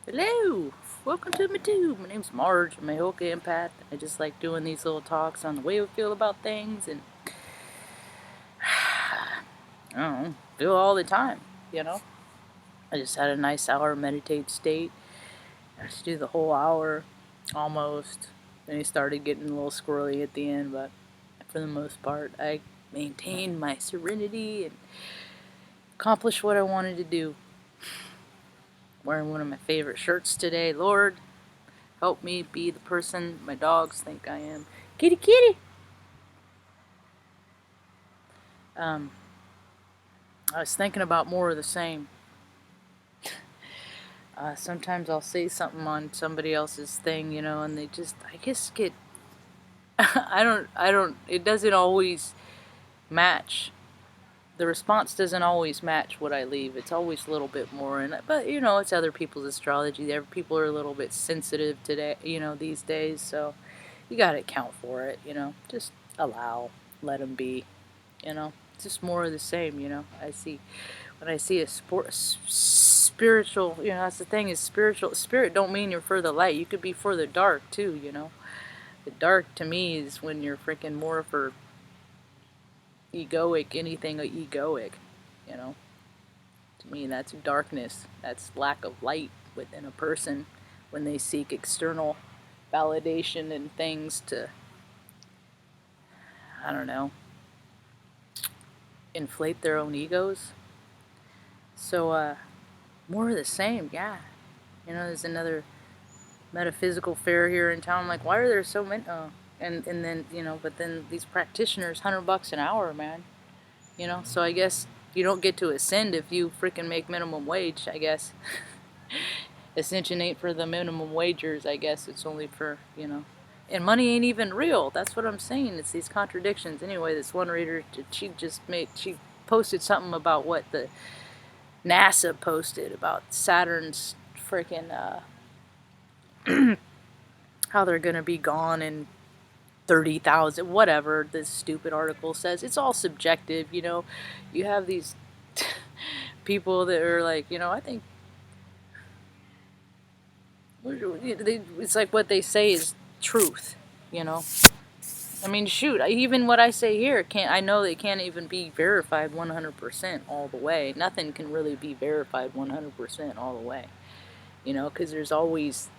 Hello! Welcome to my tube. My name's Marge. I'm a Hoka empath. I just like doing these little talks on the way we feel about things and I don't know, feel all the time, you know? I just had a nice hour meditate state. I just do the whole hour, almost. Then it started getting a little squirrely at the end, but for the most part, I maintained my serenity and accomplished what I wanted to do. Wearing one of my favorite shirts today. Lord, help me be the person my dogs think I am. Kitty, kitty! I was thinking about more of the same. Sometimes I'll say something on somebody else's thing, you know, and they just, I guess, get, it doesn't always match. The response doesn't always match what I leave. It's always a little bit more, but, you know, it's other people's astrology. People are a little bit sensitive today, you know, these days, so you gotta account for it, you know. Just let them be, you know. It's just more of the same, you know. When I see a spiritual, you know, that's the thing, is spirit don't mean you're for the light. You could be for the dark too, you know. The dark to me is when you're freaking more for anything egoic, you know. To me, that's darkness. That's lack of light within a person when they seek external validation and things to, I don't know, inflate their own egos. So, more of the same, yeah. You know, there's another metaphysical fair here in town. I'm like, why are there so many? And then, you know, but then these practitioners, $100 an hour, man. You know, so I guess you don't get to ascend if you freaking make minimum wage, I guess. Ascension ain't for the minimum wagers, I guess. It's only for, you know. And money ain't even real. That's what I'm saying. It's these contradictions. Anyway, this one reader, she posted something about what the NASA posted about Saturn's freaking, how they're gonna be gone in 30,000, whatever this stupid article says. It's all subjective, you know. You have these people that are like, you know, I think it's like what they say is truth, you know. I mean, shoot, even what I say here I know it can't even be verified 100% all the way. Nothing can really be verified 100% all the way, you know, because there's always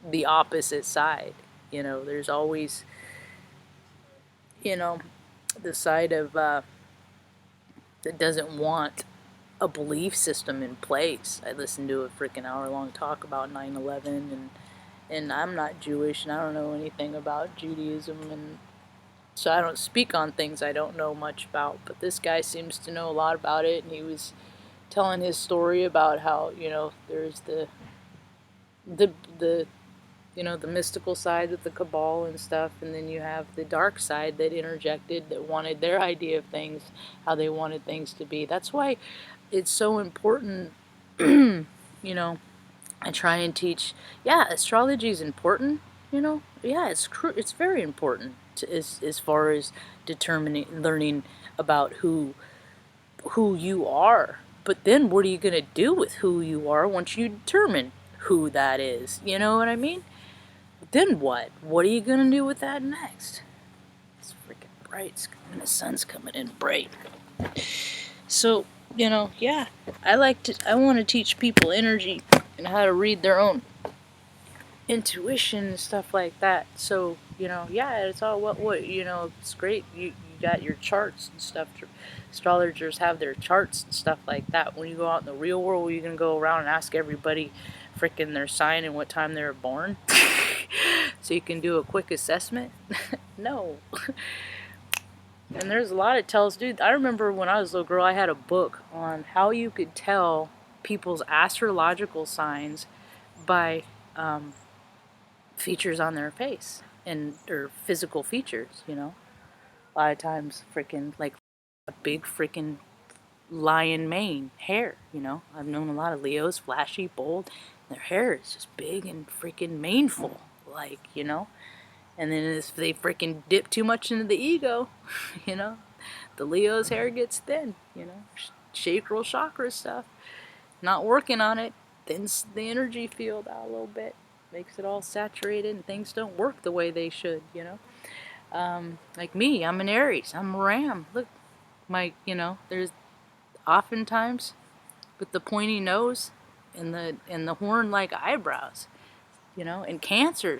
the opposite side, you know. There's always, you know, the side of that doesn't want a belief system in place. I listened to a freaking hour-long talk about 9/11, and I'm not Jewish, and I don't know anything about Judaism, and so I don't speak on things I don't know much about. But this guy seems to know a lot about it, and he was telling his story about how, you know, there's the you know, the mystical side with the cabal and stuff, and then you have the dark side that interjected, that wanted their idea of things, how they wanted things to be. That's why it's so important, you know. I try and teach, yeah, astrology is important, you know. Yeah, it's very important as far as learning about who you are. But then what are you going to do with who you are once you determine who that is? You know what I mean? Then what? What are you going to do with that next? It's freaking bright. The sun's coming in bright. So, you know, yeah, I want to teach people energy and how to read their own intuition and stuff like that. So, you know, yeah, it's all what you know, it's great. You got your charts and stuff. Astrologers have their charts and stuff like that. When you go out in the real world, you're gonna go around and ask everybody freaking their sign and what time they were born, so you can do a quick assessment. No. And there's a lot of tells, dude. I remember when I was a little girl, I had a book on how you could tell people's astrological signs by features on their face or physical features, you know. A lot of times, freaking like a big freaking lion mane hair, you know. I've known a lot of Leos, flashy, bold. Their hair is just big and freaking maneful, like, you know. And then if they freaking dip too much into the ego, you know, the Leo's hair gets thin, you know. Sacral chakra stuff. Not working on it. thins the energy field out a little bit, makes it all saturated, and things don't work the way they should, you know. Like me, I'm an Aries, I'm a Ram. Look, there's oftentimes with the pointy nose and the horn-like eyebrows, you know, and cancer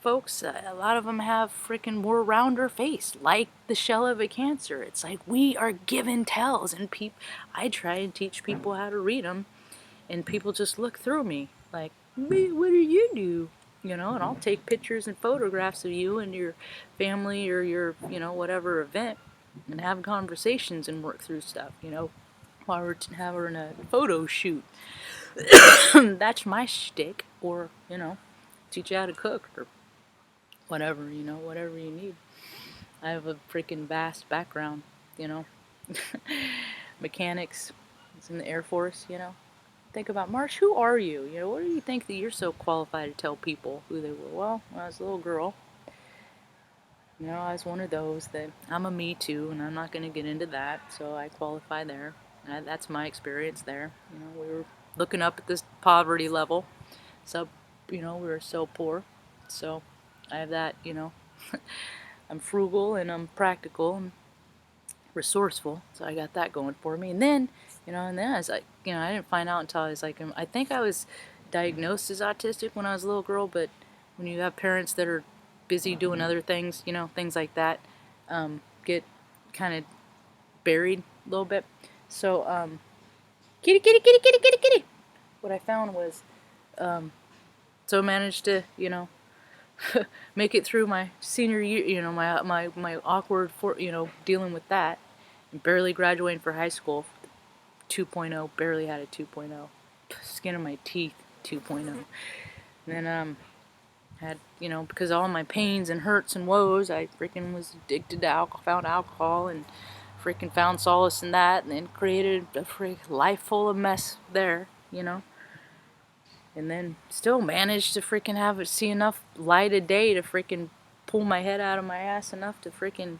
folks, a lot of them have freaking more rounder face, like the shell of a cancer. It's like we are given tells, and I try and teach people how to read them, and people just look through me like, what do you do? You know, and I'll take pictures and photographs of you and your family or your, you know, whatever event, and have conversations and work through stuff, you know, while we're having a photo shoot. That's my shtick, or, you know, teach you how to cook or whatever, you know, whatever you need. I have a freaking vast background, you know. Mechanics, it's in the Air Force, you know. Think about, Marsh, who are you? You know, what do you think that you're so qualified to tell people who they were? Well, when I was a little girl, you know, I was one of those that I'm a me too, and I'm not going to get into that, so I qualify there. That's my experience there. You know, we were looking up at this poverty level, so, you know, we were so poor, so I have that, you know. I'm frugal and I'm practical and resourceful, so I got that going for me. And then, you know, I was like, you know, I didn't find out until I was like, I think I was diagnosed as autistic when I was a little girl, but when you have parents that are busy doing other things, you know, things like that, get kind of buried a little bit. So, kitty, kitty, kitty, kitty, kitty, kitty. What I found was, so I managed to, you know, make it through my senior year, you know, my awkward, you know, dealing with that, and barely graduating for high school, 2.0, barely had a 2.0, skin of my teeth, 2.0, and then, had, you know, because of all my pains and hurts and woes, I freaking was addicted to alcohol, found alcohol, and freaking found solace in that, and then created a life full of mess there, you know. And then still managed to freaking see enough light of day to freaking pull my head out of my ass enough to freaking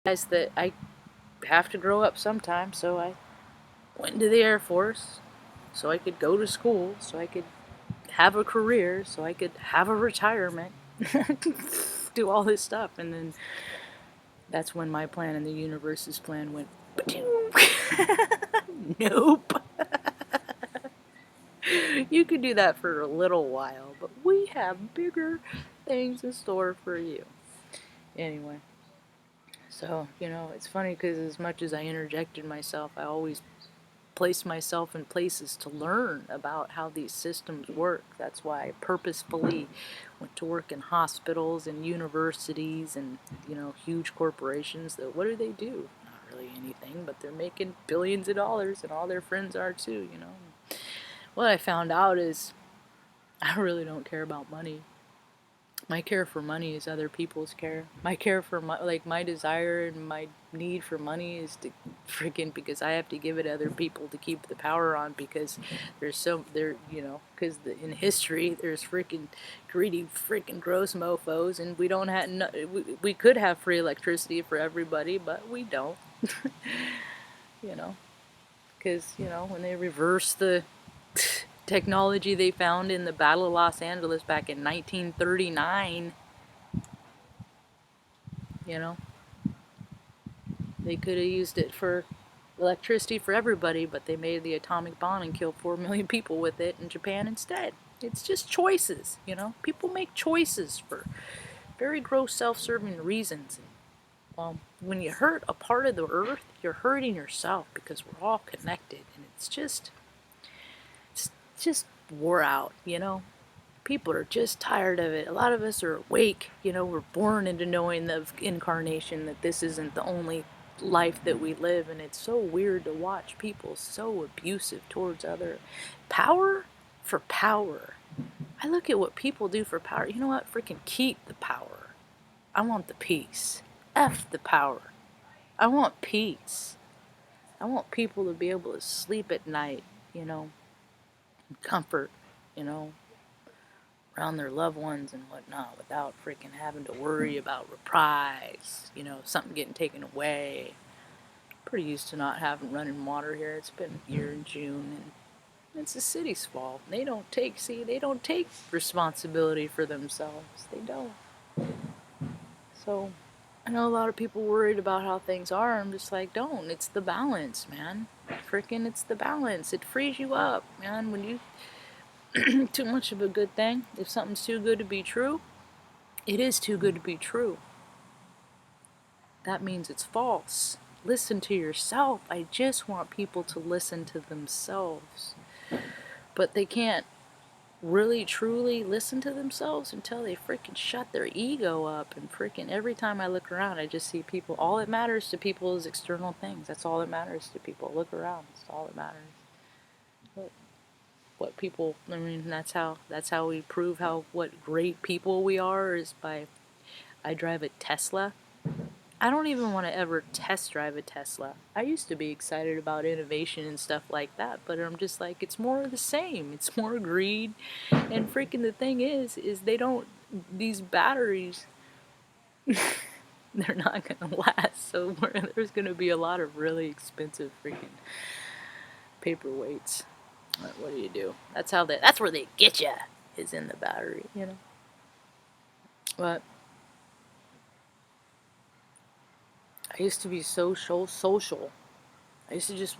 realize that I have to grow up sometime. So I went into the Air Force so I could go to school, so I could have a career, so I could have a retirement, do all this stuff. And then that's when my plan and the universe's plan went, nope. You could do that for a little while, but we have bigger things in store for you. Anyway, so, you know, it's funny because as much as I interjected myself, I always placed myself in places to learn about how these systems work. That's why I purposefully went to work in hospitals and universities and, you know, huge corporations. That what do? Not really anything, but they're making billions of dollars, and all their friends are too, you know. What I found out is I really don't care about money. My care for money is other people's care. My care for my desire and my need for money is to freaking, because I have to give it to other people to keep the power on, because you know, because in history there's freaking greedy freaking gross mofos, and we don't have we could have free electricity for everybody, but we don't. You know, because, you know, when they reverse the technology they found in the Battle of Los Angeles back in 1939, you know, they could have used it for electricity for everybody, but they made the atomic bomb and killed 4 million people with it in Japan instead. It's just choices, you know. People make choices for very gross self-serving reasons. Well, when you hurt a part of the earth, you're hurting yourself, because we're all connected, and it's just wore out, you know. People are just tired of it. A lot of us are awake, you know, we're born into knowing the incarnation, that this isn't the only life that we live, and it's so weird to watch people so abusive towards other power for power. I look at what people do for power. You know what? Freaking keep the power. I want the peace. F the power. I want peace. I want people to be able to sleep at night, you know, in comfort, you know, around their loved ones and whatnot, without freaking having to worry about reprise, you know, something getting taken away. Pretty used to not having running water here. It's been a year in June, and it's the city's fault. They don't take responsibility for themselves. They don't. So, I know a lot of people worried about how things are. I'm just like, don't. It's the balance, man. Freaking, it's the balance. It frees you up, man. When you too much of a good thing, if something's too good to be true, it is too good to be true. That means it's false. Listen to yourself. I just want people to listen to themselves. But they can't really truly listen to themselves until they freaking shut their ego up. And freaking every time I look around, I just see people. All that matters to people is external things. That's all that matters to people. Look around. That's all that matters. What people, I mean, that's how we prove what great people we are, is by, I drive a Tesla. I don't even want to ever test drive a Tesla. I used to be excited about innovation and stuff like that, but I'm just like, it's more of the same. It's more greed. And freaking the thing is they don't, these batteries, they're not going to last. So there's going to be a lot of really expensive freaking paperweights. What do you do? That's where they get you, is in the battery, you know? But I used to be so social. I used to just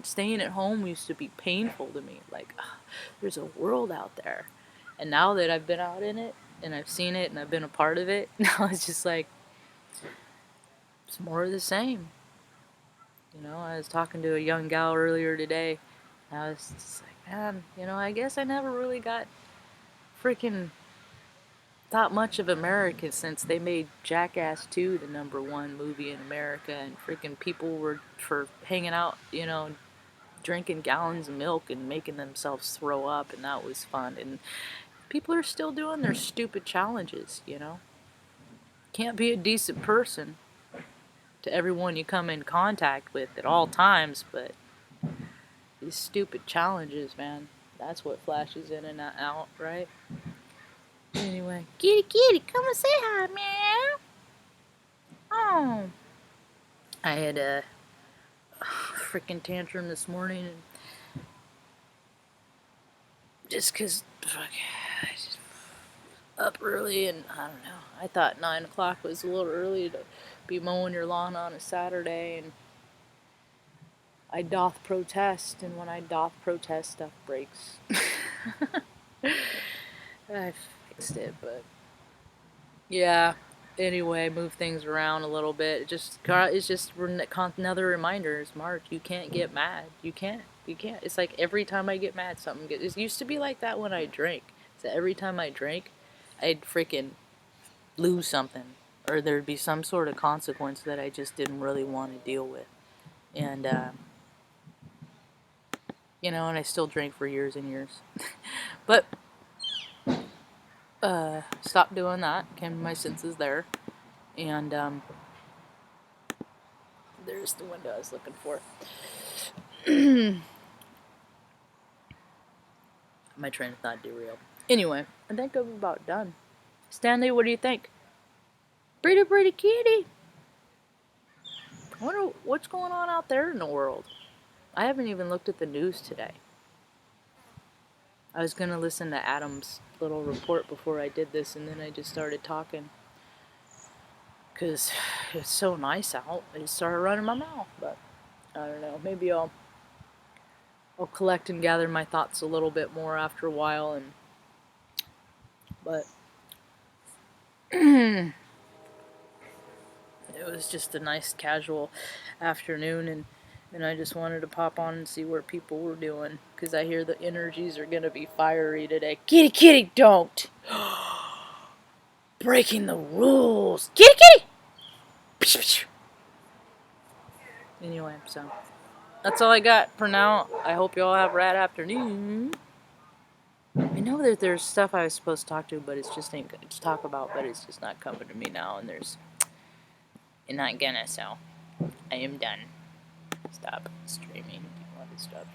staying at home used to be painful to me. Like, there's a world out there. And now that I've been out in it, and I've seen it, and I've been a part of it, now it's just like, it's more of the same. You know, I was talking to a young gal earlier today, and I was just like, man, you know, I guess I never really got freaking thought much of America since they made Jackass 2 the #1 movie in America, and freaking people were for hanging out, you know, drinking gallons of milk and making themselves throw up, and that was fun. And people are still doing their stupid challenges, you know. Can't be a decent person to everyone you come in contact with at all times, but these stupid challenges, man, that's what flashes in and out, right? Anyway, kitty, come and say hi, meow. Oh, I had a freaking tantrum this morning, and just 'cause I just up early, and I don't know. I thought 9 o'clock was a little early to be mowing your lawn on a Saturday, and I doth protest, and when I doth protest, stuff breaks. I fixed it, but yeah. Anyway, move things around a little bit. It's just another reminder. It's March. You can't get mad. You can't. It's like every time I get mad, something gets. It used to be like that when I drank. So every time I drank, I'd freaking lose something, or there'd be some sort of consequence that I just didn't really want to deal with. And you know, and I still drank for years and years. But stopped doing that. Came to my senses there, and there's the window I was looking for. My train of thought derailed. Anyway, I think I'm about done. Stanley, what do you think? Pretty kitty. I wonder what's going on out there in the world. I haven't even looked at the news today. I was going to listen to Adam's little report before I did this, and then I just started talking. Because it's so nice out. I just started running my mouth. But I don't know. Maybe I'll collect and gather my thoughts a little bit more after a while. But it was just a nice casual afternoon, and I just wanted to pop on and see what people were doing, because I hear the energies are going to be fiery today. Kitty, don't! Breaking the rules! Kitty! Anyway, so that's all I got for now. I hope you all have a rad afternoon. I know that there's stuff I was supposed to talk to, but it's just ain't good to talk about, but it's just not coming to me now, and not gonna, so I am done. Stop streaming all this stuff.